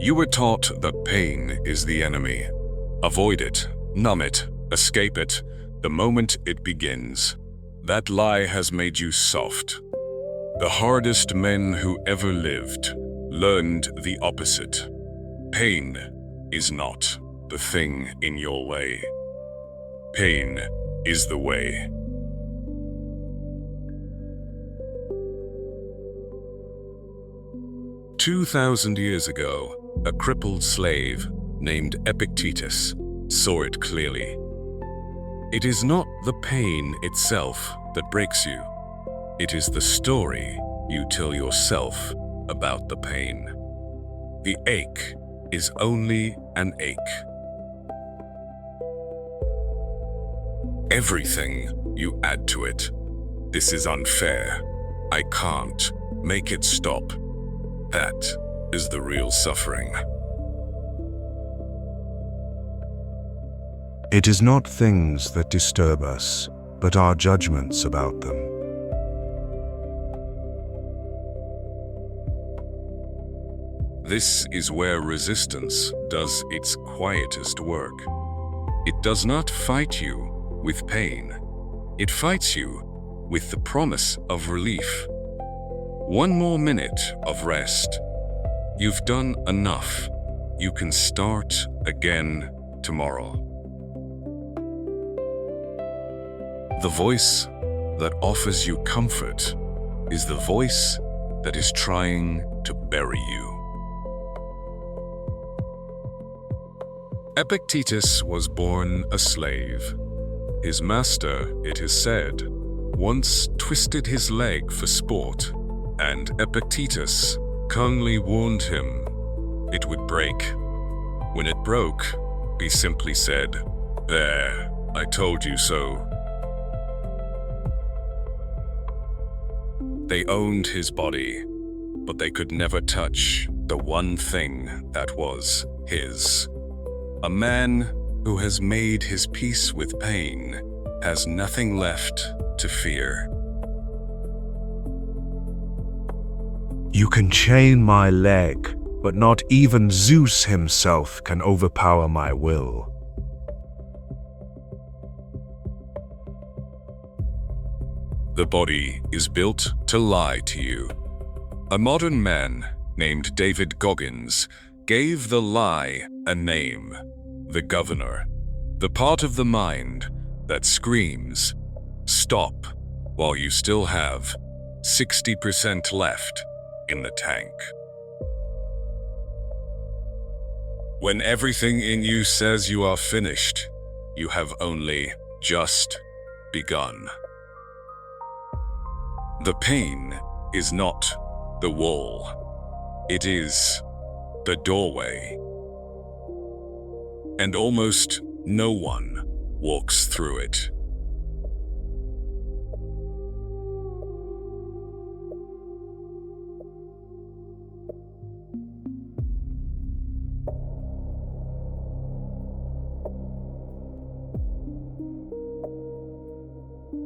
You were taught that pain is the enemy. Avoid it, numb it, escape it, the moment it begins. That lie has made you soft. The hardest men who ever lived learned the opposite. Pain is not the thing in your way. Pain is the way. "2,000 years ago, a crippled slave named Epictetus saw it clearly. It is not the pain itself that breaks you. It is the story you tell yourself about the pain. The ache is only an ache. Everything you add to it. This is unfair. I can't make it stop. That is the real suffering." It is not things that disturb us, but our judgments about them. This is where resistance does its quietest work. It does not fight you with pain. It fights you with the promise of relief. One more minute of rest. You've done enough. You can start again tomorrow. The voice that offers you comfort is the voice that is trying to bury you. Epictetus was born a slave. His master, it is said, once twisted his leg for sport, and Epictetus calmly warned him it would break. When it broke, he simply said, "There, I told you so." They owned his body, but they could never touch the one thing that was his. A man who has made his peace with pain has nothing left to fear. You can chain my leg, but not even Zeus himself can overpower my will. The body is built to lie to you. A modern man named David Goggins gave the lie a name: the governor, the part of the mind that screams, "Stop," while you still have 60% left in the tank. When everything in you says you are finished, you have only just begun. The pain is not the wall. It is the doorway. And almost no one walks through it.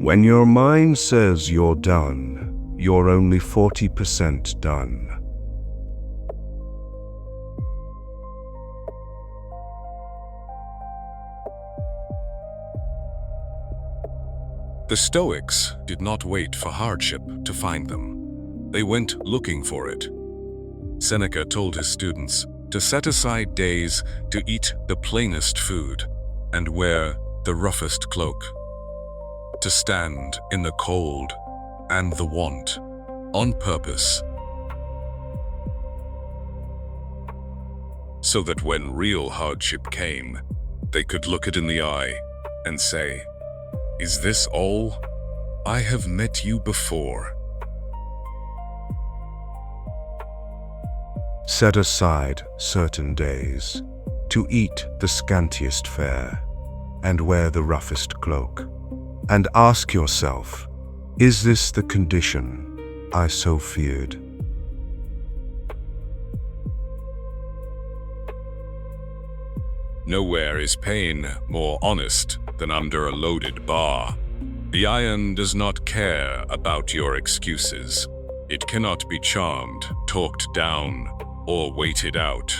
When your mind says you're done, you're only 40% done. The Stoics did not wait for hardship to find them. They went looking for it. Seneca told his students to set aside days to eat the plainest food and wear the roughest cloak, to stand in the cold and the want on purpose, so that when real hardship came, they could look it in the eye and say, "Is this all? I have met you before." Set aside certain days to eat the scantiest fare and wear the roughest cloak, and ask yourself, is this the condition I so feared? Nowhere is pain more honest than under a loaded bar. The iron does not care about your excuses. It cannot be charmed, talked down, or waited out.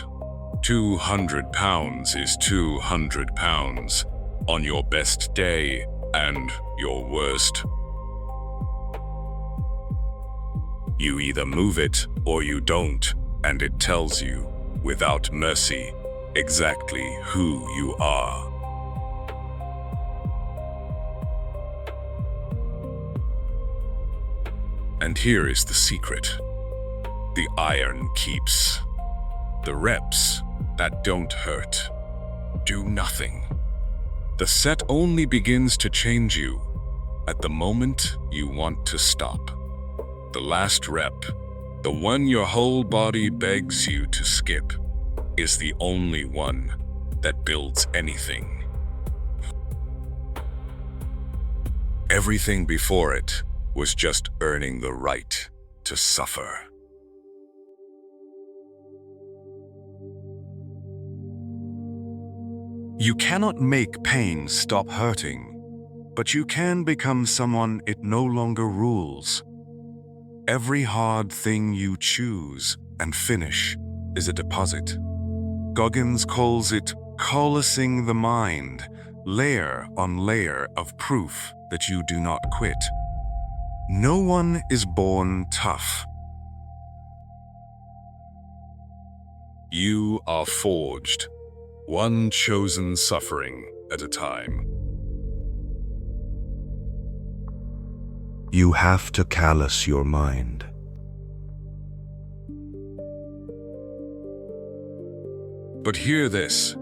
£200 is £200 on your best day and your worst. You either move it or you don't, and it tells you, without mercy, exactly who you are. And here is the secret. The iron keeps. The reps that don't hurt do nothing. The set only begins to change you at the moment you want to stop. The last rep, the one your whole body begs you to skip, is the only one that builds anything. Everything before it was just earning the right to suffer. You cannot make pain stop hurting, but you can become someone it no longer rules. Every hard thing you choose and finish is a deposit. Goggins calls it callousing the mind, layer on layer of proof that you do not quit. No one is born tough. You are forged, one chosen suffering at a time. You have to callous your mind. But hear this,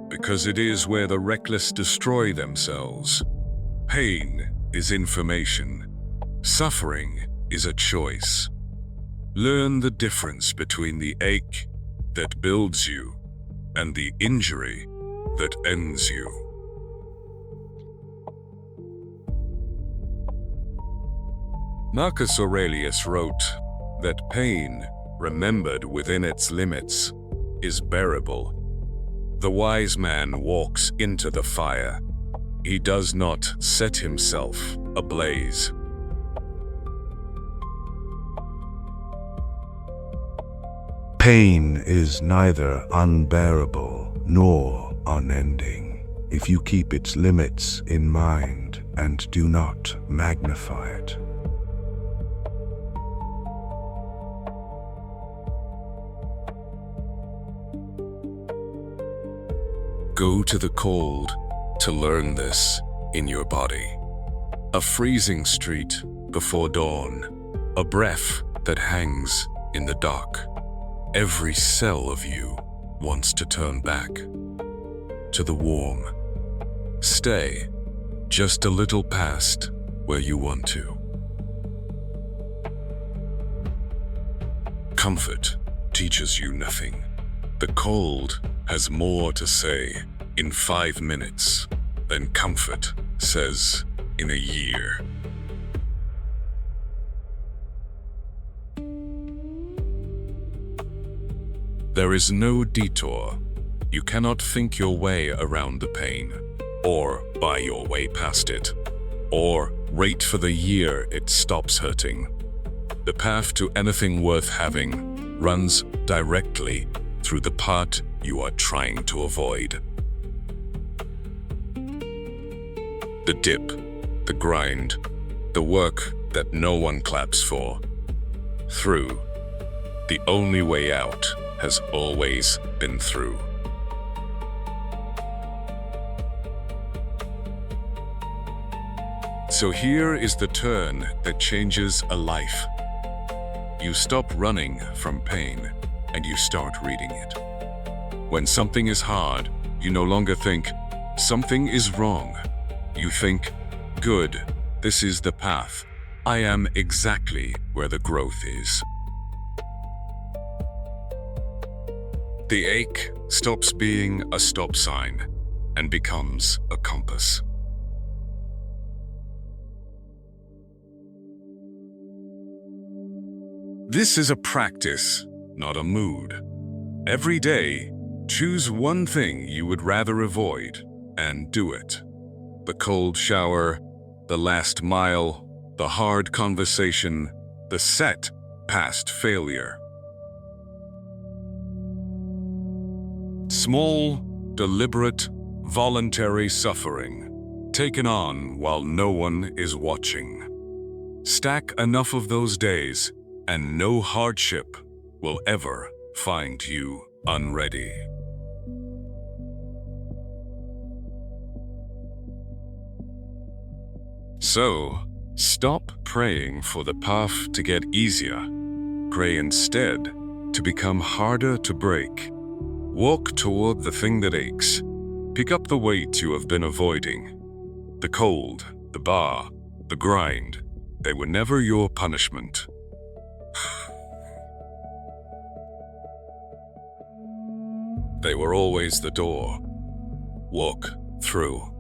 because it is where the reckless destroy themselves. Pain is information. Suffering is a choice. Learn the difference between the ache that builds you and the injury that ends you. Marcus Aurelius wrote that pain, remembered within its limits, is bearable. The wise man walks into the fire. He does not set himself ablaze. Pain is neither unbearable nor unending if you keep its limits in mind and do not magnify it. Go to the cold to learn this in your body. A freezing street before dawn, a breath that hangs in the dark. Every cell of you wants to turn back to the warm. Stay just a little past where you want to. Comfort teaches you nothing. The cold has more to say in 5 minutes than comfort says in a year. There is no detour. You cannot think your way around the pain, or buy your way past it, or wait for the year it stops hurting. The path to anything worth having runs directly through the part you are trying to avoid. The dip, the grind, the work that no one claps for. Through. The only way out has always been through. So here is the turn that changes a life. You stop running from pain and you start reading it. When something is hard, you no longer think, something is wrong. You think, good, this is the path. I am exactly where the growth is. The ache stops being a stop sign and becomes a compass. This is a practice, not a mood. Every day, choose one thing you would rather avoid and do it. The cold shower, the last mile, the hard conversation, the set past failure. Small, deliberate, voluntary suffering, taken on while no one is watching. Stack enough of those days, and no hardship will ever find you unready. So, stop praying for the path to get easier. Pray instead to become harder to break. Walk toward the thing that aches. Pick up the weight you have been avoiding. The cold, the bar, the grind, they were never your punishment. They were always the door. Walk through.